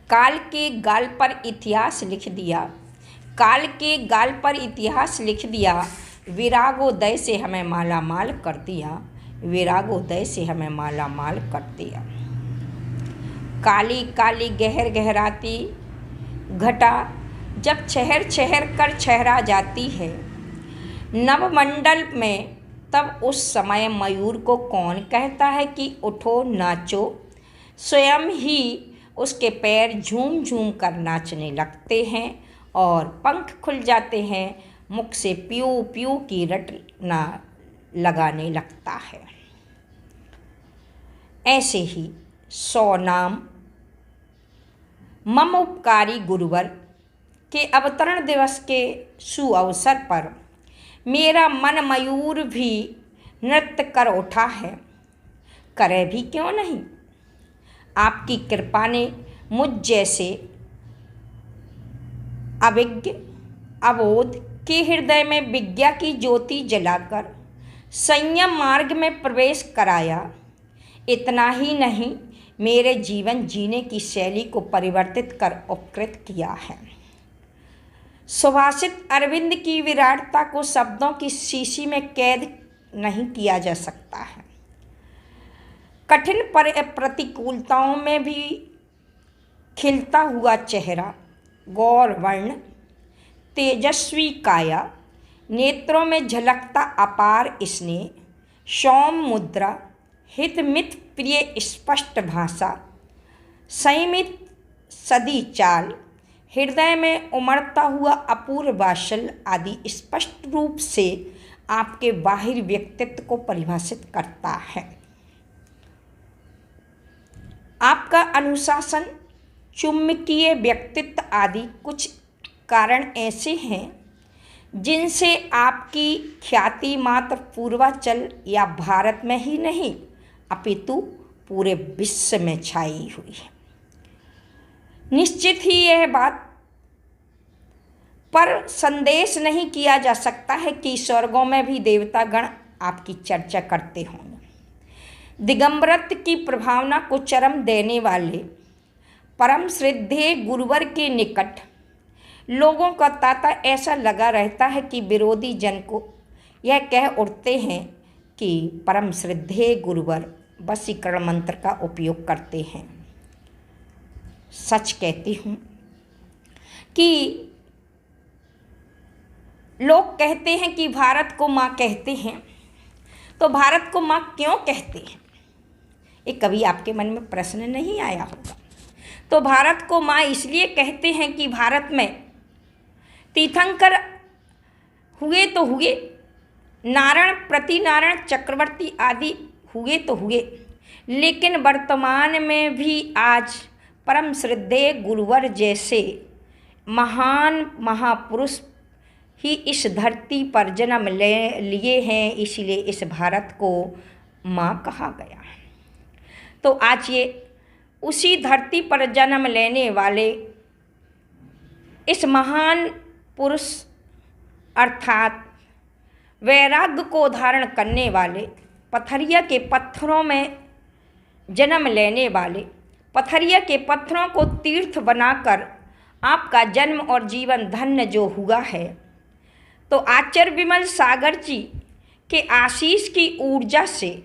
काल के गाल पर इतिहास लिख दिया, काल के गाल पर इतिहास लिख दिया, विरागोदय से हमें माला माल कर दिया, विरागोदय से हमें माला माल कर दिया। काली काली गहर गहराती घटा जब छहर छहर कर छहरा जाती है नवमंडल में, तब उस समय मयूर को कौन कहता है कि उठो नाचो। स्वयं ही उसके पैर झूम झूम कर नाचने लगते हैं और पंख खुल जाते हैं, मुख से प्यू प्यू की रटना लगाने लगता है। ऐसे ही 100 नाम मम उपकारी गुरुवर के अवतरण दिवस के सुअवसर पर मेरा मन मयूर भी नृत्य कर उठा है। करे भी क्यों नहीं। आपकी कृपा ने मुझ जैसे अविज्ञ अबोध के हृदय में विज्ञा की ज्योति जलाकर संयम मार्ग में प्रवेश कराया। इतना ही नहीं, मेरे जीवन जीने की शैली को परिवर्तित कर उपकृत किया है। सुभाषित अरविंद की विराटता को शब्दों की शीशी में कैद नहीं किया जा सकता है। कठिन प्रतिकूलताओं में भी खिलता हुआ चेहरा, गौर वर्ण, तेजस्वी काया, नेत्रों में झलकता अपार स्नेह, सौम्य मुद्रा, हितमित प्रिय स्पष्ट भाषा, संयमित सदी चाल, हृदय में उमड़ता हुआ अपूर्व वात्सल्य आदि स्पष्ट रूप से आपके बाहरी व्यक्तित्व को परिभाषित करता है। आपका अनुशासन, चुम्बकीय व्यक्तित्व आदि कुछ कारण ऐसे हैं जिनसे आपकी ख्याति मात्र पूर्वांचल या भारत में ही नहीं अपितु पूरे विश्व में छाई हुई है। निश्चित ही यह बात पर संदेश नहीं किया जा सकता है कि स्वर्गों में भी देवतागण आपकी चर्चा करते होंगे। दिगंबरत्व की प्रभावना को चरम देने वाले परम श्रद्धेय गुरुवर के निकट लोगों का तांता ऐसा लगा रहता है कि विरोधी जन को यह कह उठते हैं कि परम श्रद्धेय गुरुवर वशीकरण मंत्र का उपयोग करते हैं। सच कहती हूँ कि लोग कहते हैं कि भारत को माँ कहते हैं, तो भारत को माँ क्यों कहते हैं? ये कभी आपके मन में प्रश्न नहीं आया होगा। तो भारत को माँ इसलिए कहते हैं कि भारत में तीर्थंकर हुए तो हुए, नारायण प्रतिनारायण चक्रवर्ती आदि हुए तो हुए, लेकिन वर्तमान में भी आज परम श्रद्धेय गुरुवर जैसे महान महापुरुष ही इस धरती पर जन्म ले लिए हैं, इसलिए इस भारत को माँ कहा गया है। तो आज ये उसी धरती पर जन्म लेने वाले इस महान पुरुष अर्थात वैराग्य को धारण करने वाले, पथरिया के पत्थरों में जन्म लेने वाले, पथरिया के पत्थरों को तीर्थ बनाकर आपका जन्म और जीवन धन्य जो हुआ है, तो आचार्य विमल सागर जी के आशीष की ऊर्जा से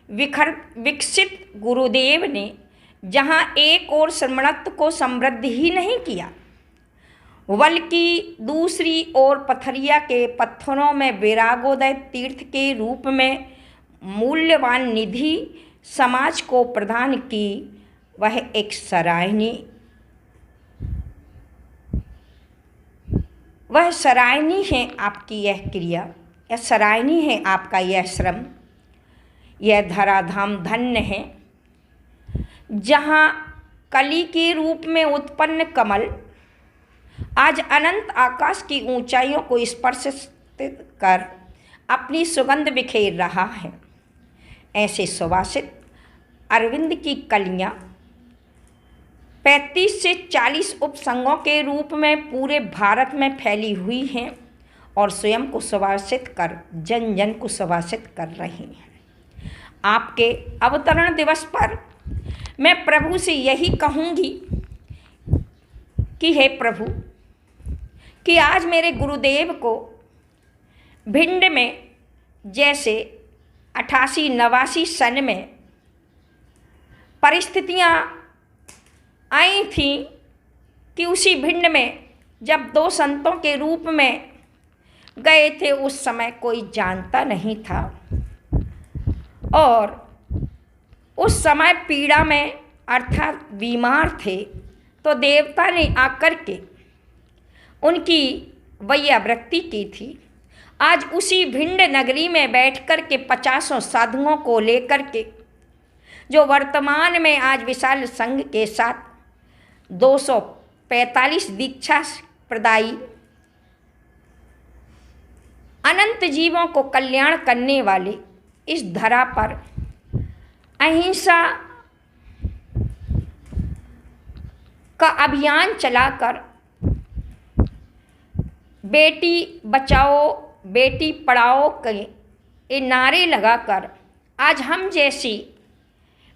विकसित गुरुदेव ने जहाँ एक और श्रमणत्व को समृद्ध ही नहीं किया, बल्कि दूसरी ओर पथरिया के पत्थरों में वैरागोदय तीर्थ के रूप में मूल्यवान निधि समाज को प्रदान की। वह एक सराहनीय है आपकी यह क्रिया, यह सराहनीय है आपका यह श्रम। यह धराधाम धन्य है जहाँ कली के रूप में उत्पन्न कमल आज अनंत आकाश की ऊंचाइयों को स्पर्श कर अपनी सुगंध बिखेर रहा है। ऐसे सुभाषित अरविंद की कलियाँ 35 से 40 उपसंघों के रूप में पूरे भारत में फैली हुई हैं और स्वयं को सुभाषित कर जन जन को सुभाषित कर रही हैं। आपके अवतरण दिवस पर मैं प्रभु से यही कहूँगी कि हे प्रभु, कि आज मेरे गुरुदेव को भिंड में जैसे 88-89 सन में परिस्थितियाँ आई थीं कि उसी भिंड में जब 2 संतों के रूप में गए थे, उस समय कोई जानता नहीं था और उस समय पीड़ा में अर्थात बीमार थे, तो देवता ने आकर के उनकी वैयावृत्ति की थी। आज उसी भिंड नगरी में बैठ कर के 50 साधुओं को लेकर के, जो वर्तमान में आज विशाल संघ के साथ 245 दीक्षा प्रदायी अनंत जीवों को कल्याण करने वाले इस धरा पर अहिंसा का अभियान चलाकर बेटी बचाओ बेटी पढ़ाओ के ये नारे लगाकर आज हम जैसी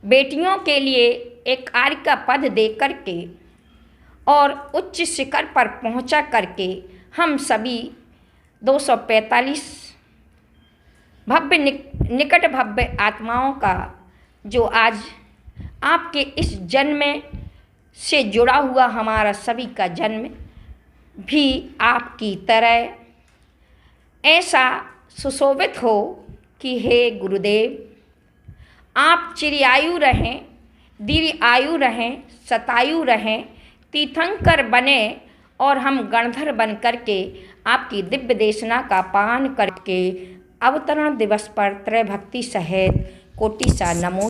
बेटियों के लिए एक आर्य का पद दे करके और उच्च शिखर पर पहुंचा करके हम सभी 245 भव्य निकट भव्य आत्माओं का जो आज आपके इस जन्म से जुड़ा हुआ हमारा सभी का जन्म भी आपकी तरह ऐसा सुशोभित हो कि हे गुरुदेव, आप चिरायु रहें, दीर्घ आयु रहें, शतायु रहें, तीर्थंकर बने और हम गणधर बन करके आपकी दिव्य देशना का पान करके अवतरण दिवस पर त्रय भक्ति सहित कोटि सा नमो